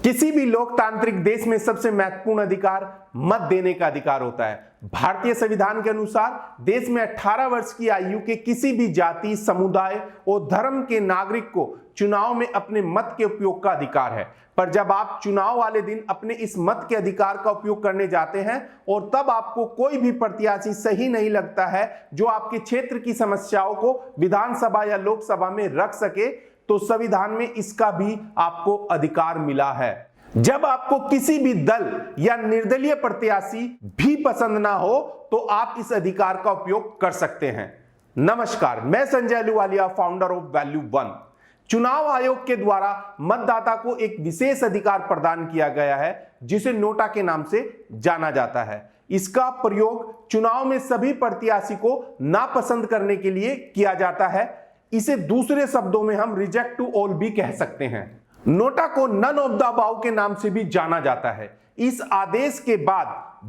किसी भी लोकतांत्रिक देश में सबसे महत्वपूर्ण अधिकार मत देने का अधिकार होता है। भारतीय संविधान के अनुसार देश में 18 वर्ष की आयु के किसी भी जाति, समुदाय और धर्म के नागरिक को चुनाव में अपने मत के उपयोग का अधिकार है। पर जब आप चुनाव वाले दिन अपने इस मत के अधिकार का उपयोग करने जाते हैं और तब आपको कोई भी प्रत्याशी सही नहीं लगता है जो आपके क्षेत्र की समस्याओं को विधानसभा या लोकसभा में रख सके, तो संविधान में इसका भी आपको अधिकार मिला है। जब आपको किसी भी दल या निर्दलीय प्रत्याशी भी पसंद ना हो तो आप इस अधिकार का उपयोग कर सकते हैं। नमस्कार, मैं Sanjay Ahluwalia, founder of value one. चुनाव आयोग के द्वारा मतदाता को एक विशेष अधिकार प्रदान किया गया है जिसे नोटा के नाम से जाना जाता है। इसका प्रयोग चुनाव में सभी प्रत्याशी को नापसंद करने के लिए किया जाता है। इसे दूसरे शब्दों में हम रिजेक्ट टू ऑल भी कह सकते हैं। नोटा को नन ऑफ द अबव के नाम से भी जाना जाता है। इस आदेश के बाद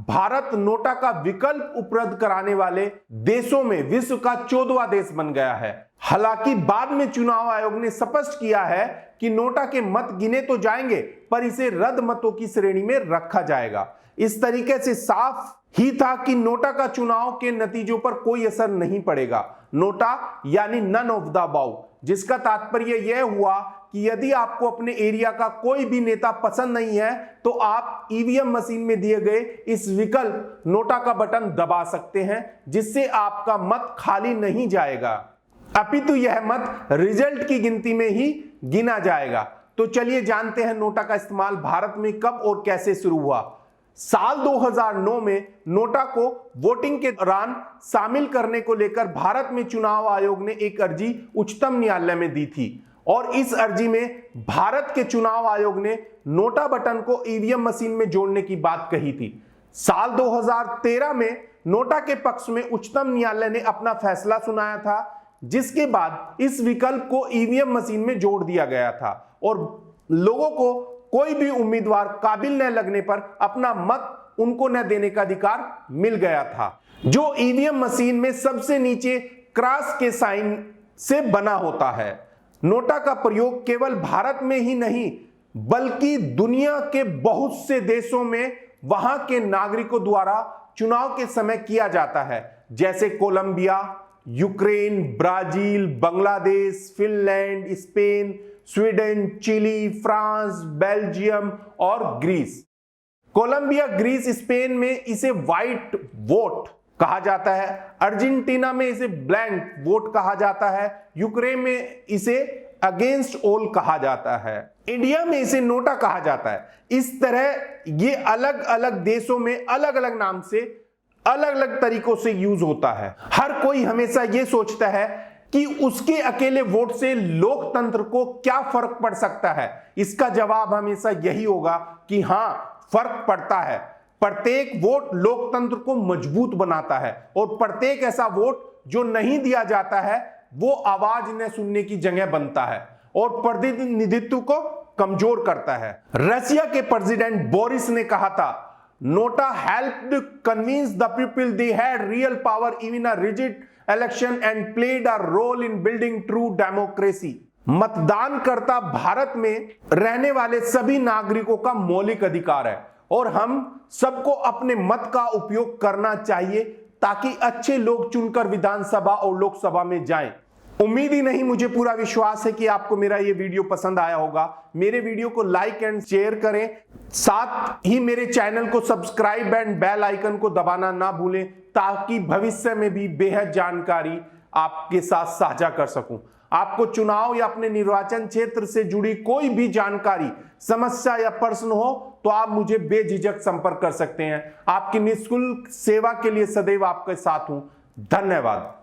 भारत नोटा का विकल्प उपलब्ध कराने वाले देशों में विश्व का 14वां देश बन गया है। हालांकि बाद में चुनाव आयोग ने स्पष्ट किया है कि नोटा के मत गिने तो जाएंगे पर इसे रद्द मतों की श्रेणी में रखा जाएगा। इस तरीके से साफ ही था कि नोटा का चुनाव के नतीजों पर कोई असर नहीं पड़ेगा। नोटा यानी नन ऑफ द अबव, जिसका तात्पर्य यह हुआ कि यदि आपको अपने एरिया का कोई भी नेता पसंद नहीं है तो आप ईवीएम मशीन में दिए गए इस विकल्प नोटा का बटन दबा सकते हैं, जिससे आपका मत खाली नहीं जाएगा, अपितु यह मत रिजल्ट की गिनती में ही गिना जाएगा। तो चलिए जानते हैं नोटा का इस्तेमाल भारत में कब और कैसे शुरू हुआ। साल 2009 में नोटा को वोटिंग के दौरान शामिल करने को लेकर भारत में चुनाव आयोग ने एक अर्जी उच्चतम न्यायालय में दी थी और इस अर्जी में भारत के चुनाव आयोग ने नोटा बटन को ईवीएम मशीन में जोड़ने की बात कही थी। साल 2013 में नोटा के पक्ष में उच्चतम न्यायालय ने अपना फैसला सुनाया था, जिसके बाद इस विकल्प को ईवीएम मशीन में जोड़ दिया गया था और लोगों को कोई भी उम्मीदवार काबिल न लगने पर अपना मत उनको न देने का अधिकार मिल गया था, जो ईवीएम मशीन में सबसे नीचे क्रॉस के साइन से बना होता है। नोटा का प्रयोग केवल भारत में ही नहीं बल्कि दुनिया के बहुत से देशों में वहां के नागरिकों द्वारा चुनाव के समय किया जाता है, जैसे Colombia, Ukraine, Brazil, Bangladesh, Finland, Spain, Sweden, Chile, France, Belgium और ग्रीस। कोलंबिया, ग्रीस, स्पेन में इसे व्हाइट वोट कहा जाता है, अर्जेंटीना में इसे ब्लैंक वोट कहा जाता है, यूक्रेन में इसे अगेंस्ट ऑल कहा जाता है, इंडिया में इसे नोटा कहा जाता है। इस तरह ये अलग अलग देशों में अलग अलग नाम से अलग अलग तरीकों से यूज होता है। हर कोई हमेशा ये सोचता है कि उसके अकेले वोट से लोकतंत्र को क्या फर्क पड़ सकता है। इसका जवाब हमेशा यही होगा कि हां, फर्क पड़ता है। प्रत्येक वोट लोकतंत्र को मजबूत बनाता है और प्रत्येक ऐसा वोट जो नहीं दिया जाता है वो आवाज न सुनने की जगह बनता है और प्रतिनिधित्व को कमजोर करता है। रशिया के प्रेसिडेंट बोरिस ने कहा था, NOTA helped convince the people they had real power even a rigid election and played a role in building true democracy. मतदानकर्ता भारत में रहने वाले सभी नागरिकों का मौलिक अधिकार है और हम सबको अपने मत का उपयोग करना चाहिए ताकि अच्छे लोग चुनकर विधानसभा और लोकसभा में जाएं। उम्मीद ही नहीं, मुझे पूरा विश्वास है कि आपको मेरा ये वीडियो पसंद आया होगा। मेरे वीडियो को लाइक एंड शेयर करें, साथ ही मेरे चैनल को सब्सक्राइब एंड बेल आइकन को दबाना ना भूलें ताकि भविष्य में भी बेहद जानकारी आपके साथ साझा कर सकूं। आपको चुनाव या अपने निर्वाचन क्षेत्र से जुड़ी कोई भी जानकारी, समस्या या प्रश्न हो तो आप मुझे बेझिझक संपर्क कर सकते हैं। आपकी निःशुल्क सेवा के लिए सदैव आपके साथ हूं। धन्यवाद।